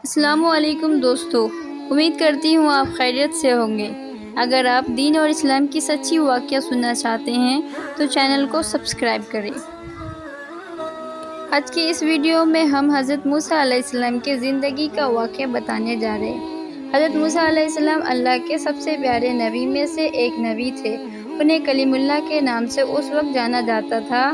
السلام علیکم دوستو، امید کرتی ہوں آپ خیریت سے ہوں گے۔ اگر آپ دین اور اسلام کی سچی واقعہ سننا چاہتے ہیں تو چینل کو سبسکرائب کریں۔ آج کی اس ویڈیو میں ہم حضرت موسیٰ علیہ السلام کے زندگی کا واقعہ بتانے جا رہے ہیں۔ حضرت موسیٰ علیہ السلام اللہ کے سب سے پیارے نبی میں سے ایک نبی تھے۔ انہیں کلیم اللہ کے نام سے اس وقت جانا جاتا تھا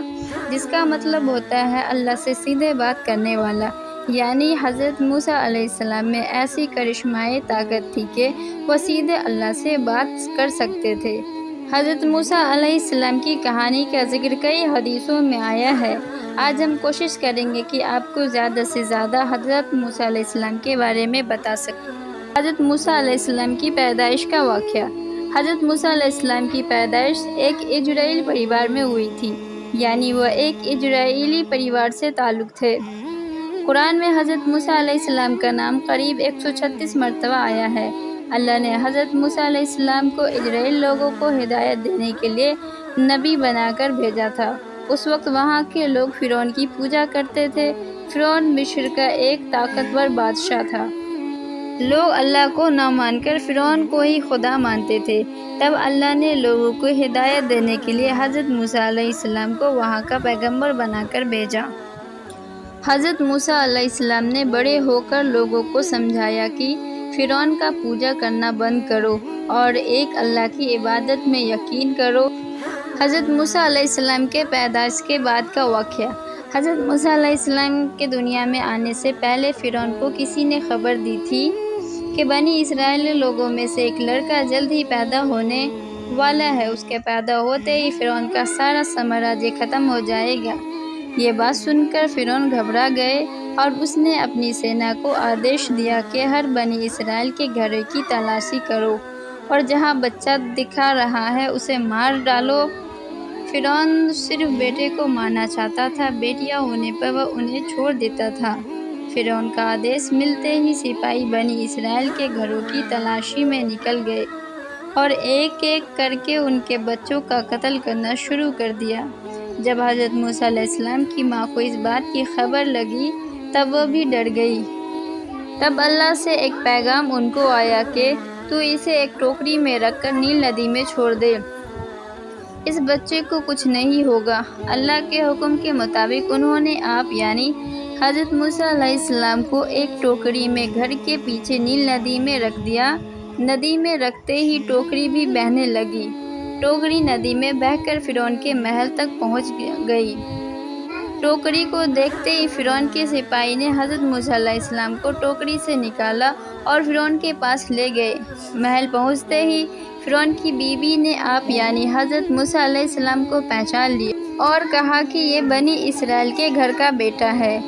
جس کا مطلب ہوتا ہے اللہ سے سیدھے بات کرنے والا، یعنی حضرت موسیٰ علیہ السلام میں ایسی کرشمائی طاقت تھی کہ وہ سیدھے اللہ سے بات کر سکتے تھے۔ حضرت موسیٰ علیہ السلام کی کہانی کا ذکر کئی حدیثوں میں آیا ہے۔ آج ہم کوشش کریں گے کہ آپ کو زیادہ سے زیادہ حضرت موسیٰ علیہ السلام کے بارے میں بتا سکیں۔ حضرت موسیٰ علیہ السلام کی پیدائش کا واقعہ۔ حضرت موسیٰ علیہ السلام کی پیدائش ایک اجرائیلی پریوار میں ہوئی تھی، یعنی وہ ایک اجرائیلی پریوار سے تعلق تھے۔ قرآن میں حضرت موسیٰ علیہ السلام کا نام قریب 136 مرتبہ آیا ہے۔ اللہ نے حضرت موسیٰ علیہ السلام کو اجرائیل لوگوں کو ہدایت دینے کے لیے نبی بنا کر بھیجا تھا۔ اس وقت وہاں کے لوگ فرعون کی پوجا کرتے تھے۔ فرعون مصر کا ایک طاقتور بادشاہ تھا۔ لوگ اللہ کو نہ مان کر فرعون کو ہی خدا مانتے تھے۔ تب اللہ نے لوگوں کو ہدایت دینے کے لیے حضرت موسیٰ علیہ السلام کو وہاں کا پیغمبر بنا کر بھیجا۔ حضرت موسیٰ علیہ السلام نے بڑے ہو کر لوگوں کو سمجھایا کہ فرعون کا پوجا کرنا بند کرو اور ایک اللہ کی عبادت میں یقین کرو۔ حضرت موسیٰ علیہ السلام کے پیدائش کے بعد کا واقعہ۔ حضرت موسیٰ علیہ السلام کے دنیا میں آنے سے پہلے فرعون کو کسی نے خبر دی تھی کہ بنی اسرائیل لوگوں میں سے ایک لڑکا جلد ہی پیدا ہونے والا ہے۔ اس کے پیدا ہوتے ہی فرعون کا سارا سامراجیہ ختم ہو جائے گا۔ یہ بات سن کر فرعون گھبرا گئے اور اس نے اپنی سینا کو آدیش دیا کہ ہر بنی اسرائیل کے گھروں کی تلاشی کرو اور جہاں بچہ دکھا رہا ہے اسے مار ڈالو۔ فرعون صرف بیٹے کو مارنا چاہتا تھا، بیٹیاں ہونے پر وہ انہیں چھوڑ دیتا تھا۔ فرعون کا آدیش ملتے ہی سپاہی بنی اسرائیل کے گھروں کی تلاشی میں نکل گئے اور ایک ایک کر کے ان کے بچوں کا قتل کرنا شروع کر دیا۔ جب حضرت موسیٰ علیہ السلام کی ماں کو اس بات کی خبر لگی تب وہ بھی ڈر گئی۔ تب اللہ سے ایک پیغام ان کو آیا کہ تو اسے ایک ٹوکری میں رکھ کر نیل ندی میں چھوڑ دے، اس بچے کو کچھ نہیں ہوگا۔ اللہ کے حکم کے مطابق انہوں نے آپ یعنی حضرت موسیٰ علیہ السلام کو ایک ٹوکری میں گھر کے پیچھے نیل ندی میں رکھ دیا۔ ندی میں رکھتے ہی ٹوکری بھی بہنے لگی۔ ٹوکری ندی میں بہہ کر فرعون کے محل تک پہنچ گئی۔ ٹوکری کو دیکھتے ہی فرعون کے سپاہی نے حضرت موسیٰ علیہ السلام کو ٹوکری سے نکالا اور فرعون کے پاس لے گئے۔ محل پہنچتے ہی فرعون کی بیوی نے آپ یعنی حضرت موسیٰ علیہ السلام کو پہچان لیا اور کہا کہ یہ بنی اسرائیل کے گھر کا بیٹا ہے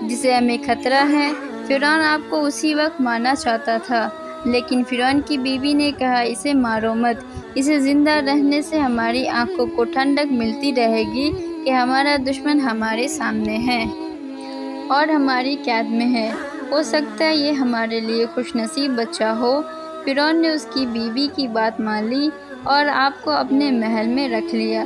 جسے ہمیں خطرہ ہے۔ فرعون آپ کو اسی وقت مارنا چاہتا تھا، لیکن فرعون کی بیوی نے کہا اسے مارو مت، اسے زندہ رہنے سے ہماری آنکھوں کو ٹھنڈک ملتی رہے گی کہ ہمارا دشمن ہمارے سامنے ہے اور ہماری قید میں ہے، ہو سکتا ہے یہ ہمارے لیے خوش نصیب بچہ ہو۔ فرعون نے اس کی بیوی کی بات مان لی اور آپ کو اپنے محل میں رکھ لیا۔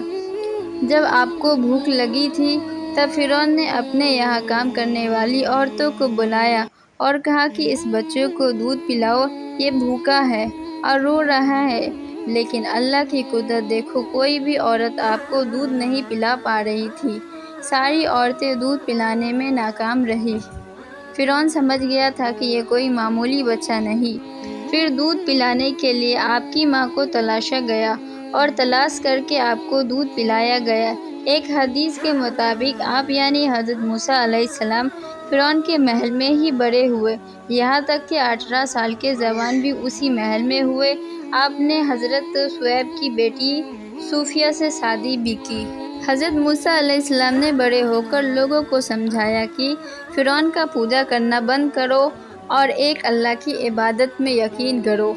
جب آپ کو بھوک لگی تھی تب فرعون نے اپنے یہاں کام کرنے والی عورتوں کو بلایا اور کہا کہ اس بچے کو دودھ پلاؤ، یہ بھوکا ہے اور رو رہا ہے۔ لیکن اللہ کی قدرت دیکھو، کوئی بھی عورت آپ کو دودھ نہیں پلا پا رہی تھی۔ ساری عورتیں دودھ پلانے میں ناکام رہی۔ فرعون سمجھ گیا تھا کہ یہ کوئی معمولی بچہ نہیں۔ پھر دودھ پلانے کے لیے آپ کی ماں کو تلاشا گیا اور تلاش کر کے آپ کو دودھ پلایا گیا۔ ایک حدیث کے مطابق آپ یعنی حضرت موسیٰ علیہ السلام فرعون کے محل میں ہی بڑے ہوئے، یہاں تک کہ 18 سال کے جوان بھی اسی محل میں ہوئے۔ آپ نے حضرت شعیب کی بیٹی صوفیہ سے شادی بھی کی۔ حضرت موسیٰ علیہ السلام نے بڑے ہو کر لوگوں کو سمجھایا کہ فرعون کا پوجا کرنا بند کرو اور ایک اللہ کی عبادت میں یقین کرو۔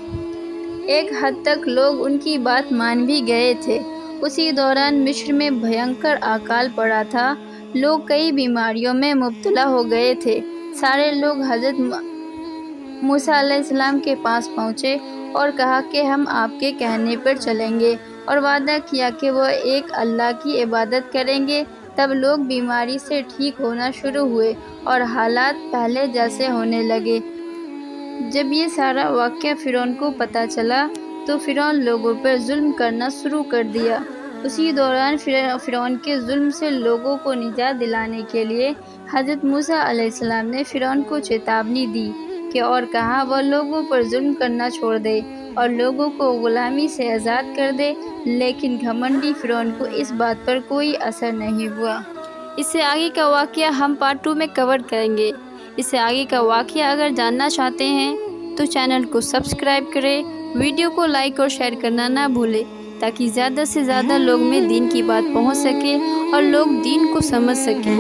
ایک حد تک لوگ ان کی بات مان بھی گئے تھے۔ اسی دوران مصر میں بھینکر اکال پڑا تھا، لوگ کئی بیماریوں میں مبتلا ہو گئے تھے۔ سارے لوگ حضرت موسیٰ علیہ السلام کے پاس پہنچے اور کہا کہ ہم آپ کے کہنے پر چلیں گے اور وعدہ کیا کہ وہ ایک اللہ کی عبادت کریں گے۔ تب لوگ بیماری سے ٹھیک ہونا شروع ہوئے اور حالات پہلے جیسے ہونے لگے۔ جب یہ سارا واقعہ فرعون کو پتہ چلا تو فرعون لوگوں پر ظلم کرنا شروع کر دیا۔ اسی دوران فرعون کے ظلم سے لوگوں کو نجات دلانے کے لیے حضرت موسیٰ علیہ السلام نے فرعون کو چیتاونی دی کہ اور کہا وہ لوگوں پر ظلم کرنا چھوڑ دے اور لوگوں کو غلامی سے آزاد کر دے، لیکن گھمنڈی فرعون کو اس بات پر کوئی اثر نہیں ہوا۔ اس سے آگے کا واقعہ ہم پارٹ 2 میں کور کریں گے۔ اس سے آگے کا واقعہ اگر جاننا چاہتے ہیں تو چینل کو سبسکرائب کریں، ویڈیو کو لائک اور شیئر کرنا نہ بھولیں تاکہ زیادہ سے زیادہ لوگ میں دین کی بات پہنچ سکے اور لوگ دین کو سمجھ سکیں۔